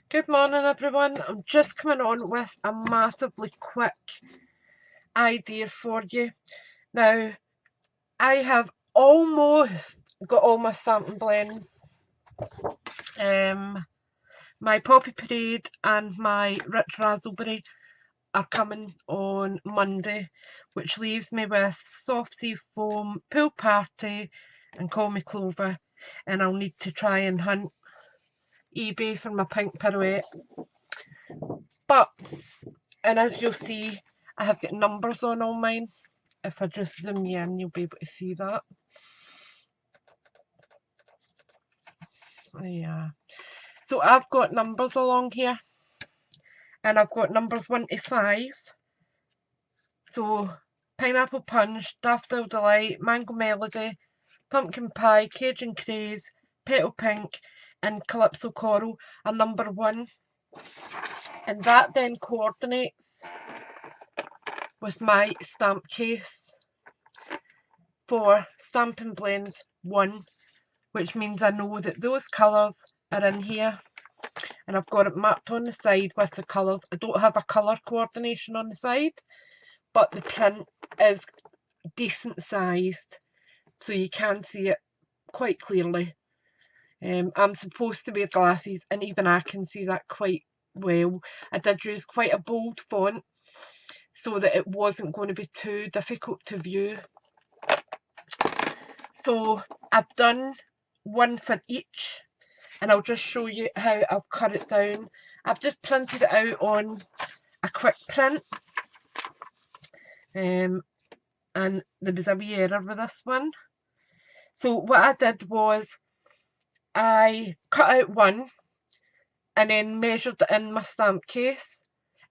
Good morning everyone, I'm just coming on with a massively quick idea for you. Now, I have almost got all my Stampin' blends. My Poppy Parade and my Rich Razzleberry are coming on Monday, which leaves me with Soft Sea Foam, Pool Party and Call Me Clover, and I'll need to try and hunt eBay for my pink pirouette. But, and as you'll see, I have got numbers on all mine. If I just zoom you in, you'll be able to see that. Yeah. So I've got numbers along here, and I've got numbers 1 to 5. So Pineapple Punch, Daffodil Delight, Mango Melody, Pumpkin Pie, Cajun Craze, Petal Pink, and Calypso Coral are number 1. And that then coordinates with my stamp case for Stampin' Blends 1, which means I know that those colours are in here, and I've got it marked on the side with the colours. I don't have a colour coordination on the side, but the print is decent sized, so you can see it quite clearly. I'm supposed to wear glasses, and even I can see that quite well. I did use quite a bold font so that it wasn't going to be too difficult to view. So I've done one for each, and I'll just show you how I've cut it down. I've just printed it out on a quick print, and there was a wee error with this one. So what I did was I cut out one and then measured it in my stamp case,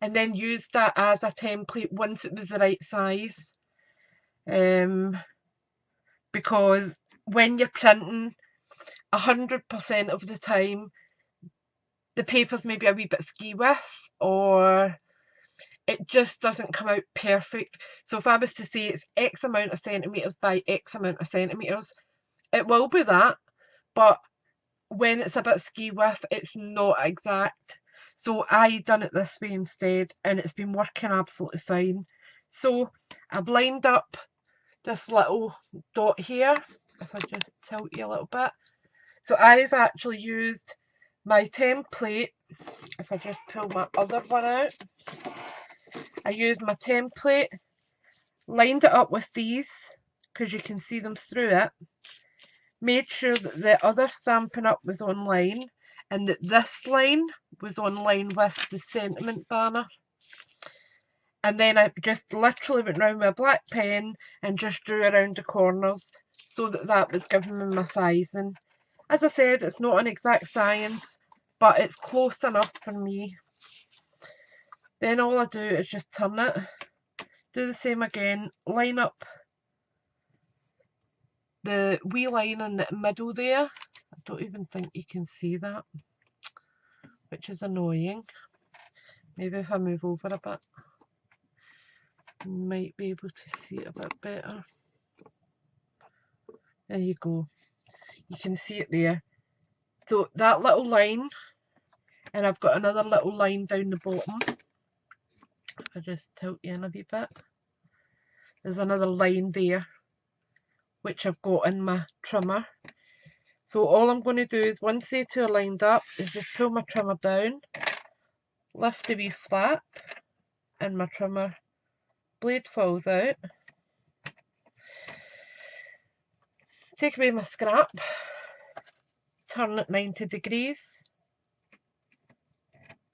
and then used that as a template once it was the right size, because when you're printing 100% of the time, the paper's maybe a wee bit ski with, or it just doesn't come out perfect. So if I was to say it's X amount of centimetres by X amount of centimetres, it will be that, but when it's a bit ski with, it's not exact. So I done it this way instead, and it's been working absolutely fine. So I've lined up this little dot here, if I just tilt you a little bit. So I've actually used my template. If I just pull my other one out, I used my template, lined it up with these because you can see them through it, made sure that the other Stampin' Up was online, and that this line was online with the sentiment banner. And then I just literally went round with a black pen and just drew around the corners so that that was giving me my sizing. As I said, it's not an exact science, but it's close enough for me. Then all I do is just turn it, do the same again, line up the wee line in the middle there. I don't even think you can see that, which is annoying. Maybe if I move over a bit, you might be able to see it a bit better. There you go. You can see it there. So that little line, and I've got another little line down the bottom. If I just tilt you in a wee bit, there's another line there, which I've got in my trimmer. So all I'm going to do is, once they two are lined up, is just pull my trimmer down, lift the wee flap, and my trimmer blade falls out. Take away my scrap, turn it 90 degrees,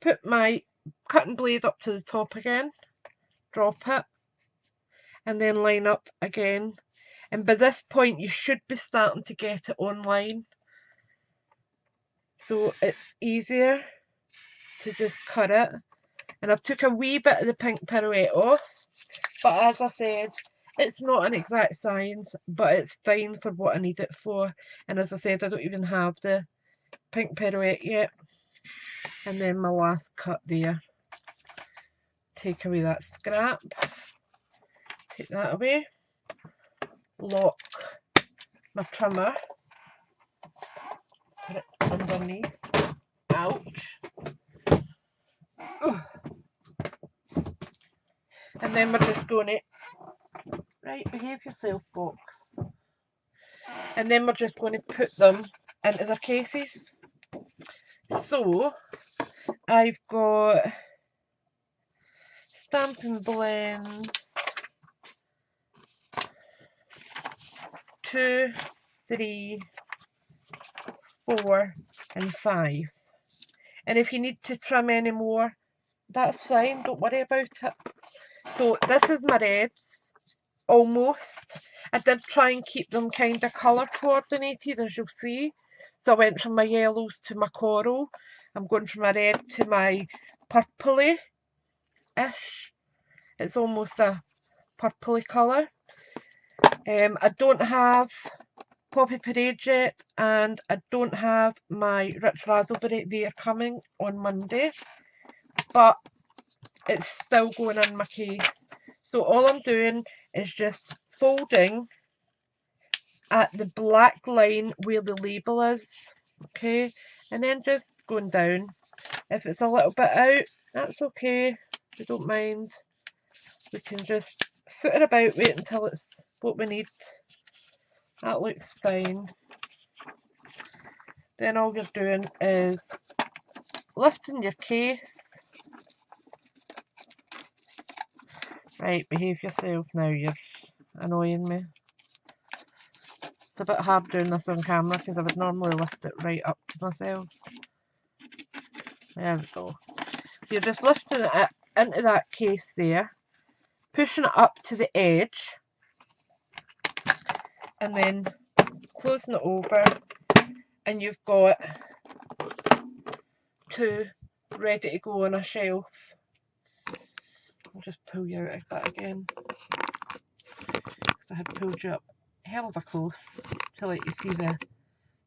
put my cutting blade up to the top again, drop it, and then line up again. And by this point you should be starting to get it online, so it's easier to just cut it. And I've took a wee bit of the pink pirouette off, but as I said, it's not an exact science, but it's fine for what I need it for. And as I said, I don't even have the pink pirouette yet. And then my last cut there, take away that scrap, take that away, lock my trimmer, put it underneath, ouch, And then we're just going to, right, behave yourself, box. And then we're just going to put them into their cases. So I've got Stampin' Blends 2, 3, 4 and 5. And if you need to trim any more, that's fine, don't worry about it. So this is my reds, almost. I did try and keep them kind of colour coordinated, as you'll see. So I went from my yellows to my coral. I'm going from my red to my purpley-ish. It's almost a purpley colour. I don't have Poppy Parade yet, and I don't have my Rich Razzleberry. They are coming on Monday, but it's still going in my case. So all I'm doing is just folding at the black line where the label is, okay, and then just going down. If it's a little bit out, that's okay, we don't mind. We can just foot it about, wait until it's what we need. That looks fine. Then all you're doing is lifting your case. Right, behave yourself now, you're annoying me. It's a bit hard doing this on camera because I would normally lift it right up to myself. There we go. So you're just lifting it into that case there, pushing it up to the edge, and then closing it over, and you've got two ready to go on a shelf. I'll just pull you out of that again, because I had pulled you up hell of a close to let you see the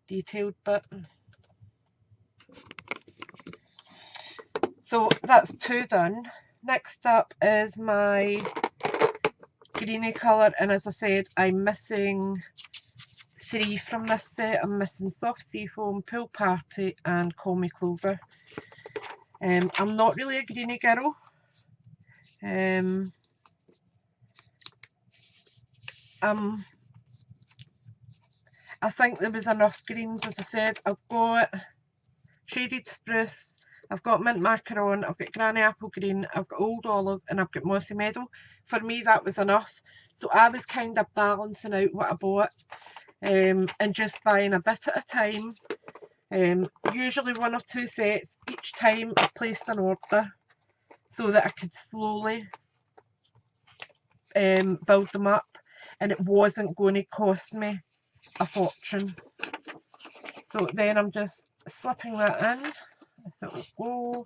detailed bit. So that's two done. Next up is my greeny colour, and as I said, I'm missing 3 from this set. I'm missing Soft Seafoam, Pool Party and Call Me Clover. I'm not really a greeny girl. I think there was enough greens, as I said. I've got Shaded Spruce, I've got Mint Macaron, I've got Granny Apple Green, I've got Old Olive and I've got Mossy Meadow. For me that was enough. So I was kind of balancing out what I bought and just buying a bit at a time. Usually 1 or 2 sets each time I placed an order so that I could slowly build them up and it wasn't going to cost me a fortune. So then I'm just slipping that in, if it will go.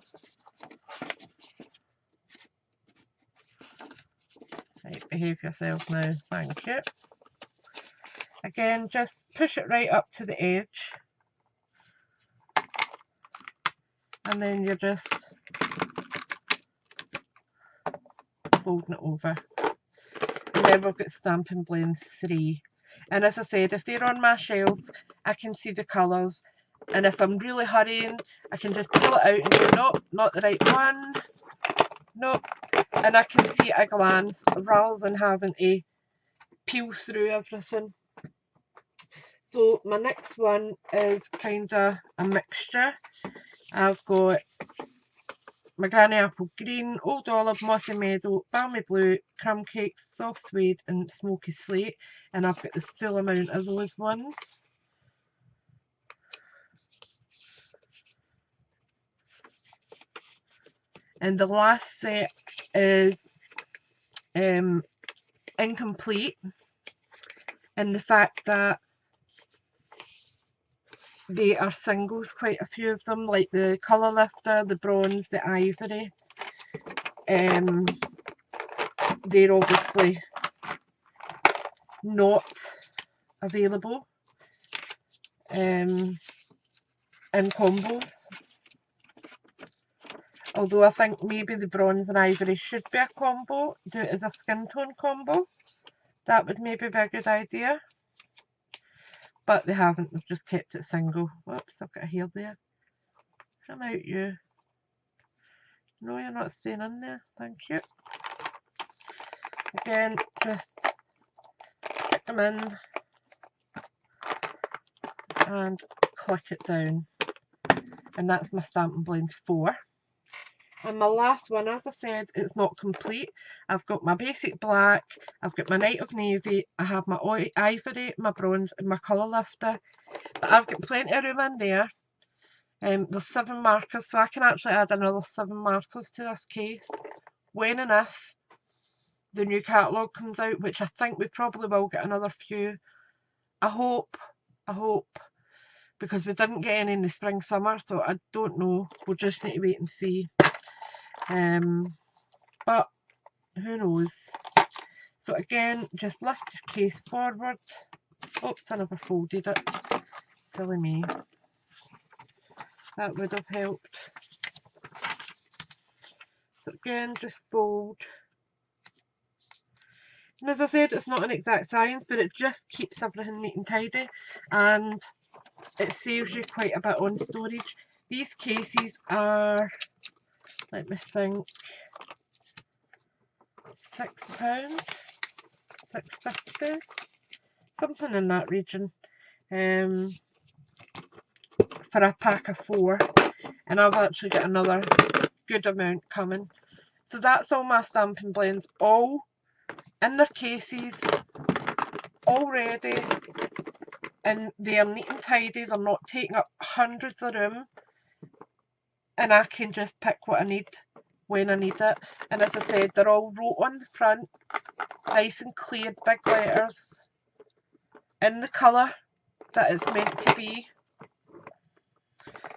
Right, behave yourself now, thank you. Again, just push it right up to the edge, and then you're just folding it over. And then we've got Stampin' Blends 3. And as I said, if they're on my shelf, I can see the colours. And if I'm really hurrying, I can just pull it out and go, nope, not the right one. Nope. And I can see at a glance rather than having to peel through everything. So my next one is kind of a mixture. I've got my Granny Apple Green, Old Olive, Mossy Meadow, Balmy Blue, Crumb Cakes, Soft Suede and Smoky Slate, and I've got the full amount of those ones. And the last set is incomplete in the fact that they are singles, quite a few of them, like the Colour Lifter, the Bronze, the Ivory. They're obviously not available in combos. Although I think maybe the Bronze and Ivory should be a combo, do it as a skin tone combo. That would maybe be a good idea. But they haven't, they've just kept it single. Whoops, I've got a hair there. Come out, you. No, you're not staying in there, thank you. Again, just stick them in and click it down. And that's my Stampin' Blend 4. And my last one, as I said, it's not complete. I've got my basic black, I've got my Night of Navy, I have my ivory, my bronze and my colour lifter. But I've got plenty of room in there. There's 7 markers, so I can actually add another 7 markers to this case when and if the new catalogue comes out, which I think we probably will get another few. I hope, because we didn't get any in the spring summer, so I don't know. We'll just need to wait and see. But who knows. So again, just lift your case forward. Oops, I never folded it. Silly me. That would have helped. So again, just fold. And as I said, it's not an exact science, but it just keeps everything neat and tidy, and it saves you quite a bit on storage. These cases are, let me think, £6, £6.50, something in that region, for a pack of 4, and I've actually got another good amount coming. So that's all my Stampin' Blends, all in their cases, all ready, and they are neat and tidy. They're not taking up hundreds of room, and I can just pick what I need when I need it. And as I said, they're all wrote on the front, nice and clear, big letters, in the colour that it's meant to be,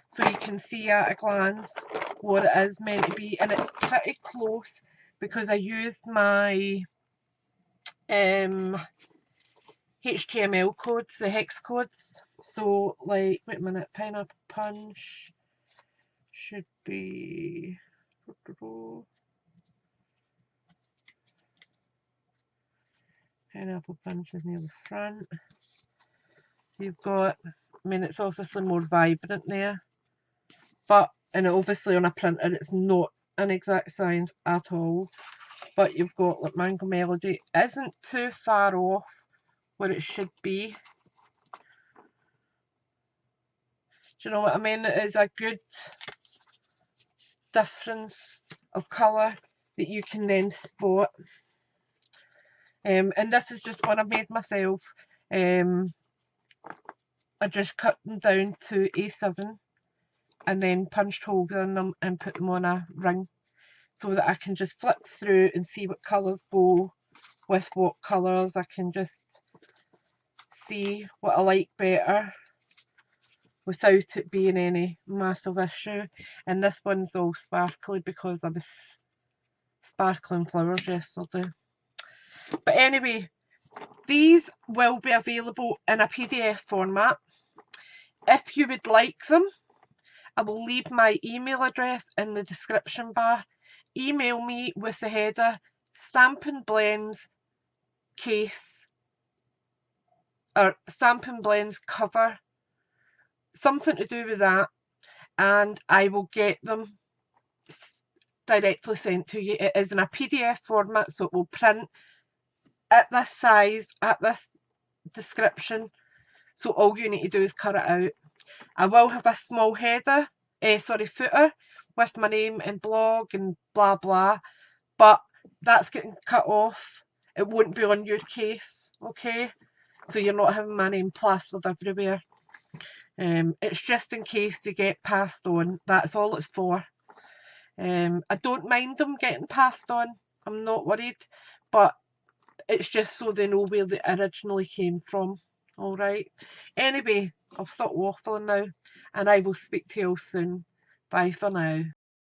so you can see at a glance what it is meant to be. And it's pretty close because I used my HTML codes, the hex codes. So like, wait a minute, Pineapple Punch should be, Pineapple Punch is near the front. So you've got, I mean, it's obviously more vibrant there, but, and obviously on a printer it's not an exact science at all. But you've got like Mango Melody, isn't too far off where it should be. Do you know what I mean? It is a good difference of colour that you can then spot. And this is just one I've made myself. I just cut them down to A7 and then punched holes in them and put them on a ring, so that I can just flip through and see what colours go with what colours. I can just see what I like better without it being any massive issue. And this one's all sparkly because I was sparkling flowers yesterday. But anyway, these will be available in a PDF format. If you would like them, I will leave my email address in the description bar. Email me with the header Stampin' Blends case, or Stampin' Blends cover, something to do with that, and I will get them directly sent to you. It is in a PDF format, so it will print at this size, at this description, so all you need to do is cut it out. I will have a small header, footer, with my name and blog and blah blah, but that's getting cut off. It won't be on your case, okay? So you're not having my name plastered everywhere. It's just in case they get passed on. That's all it's for. I don't mind them getting passed on. I'm not worried, but it's just so they know where they originally came from. Alright. Anyway, I'll stop waffling now, and I will speak to you all soon. Bye for now.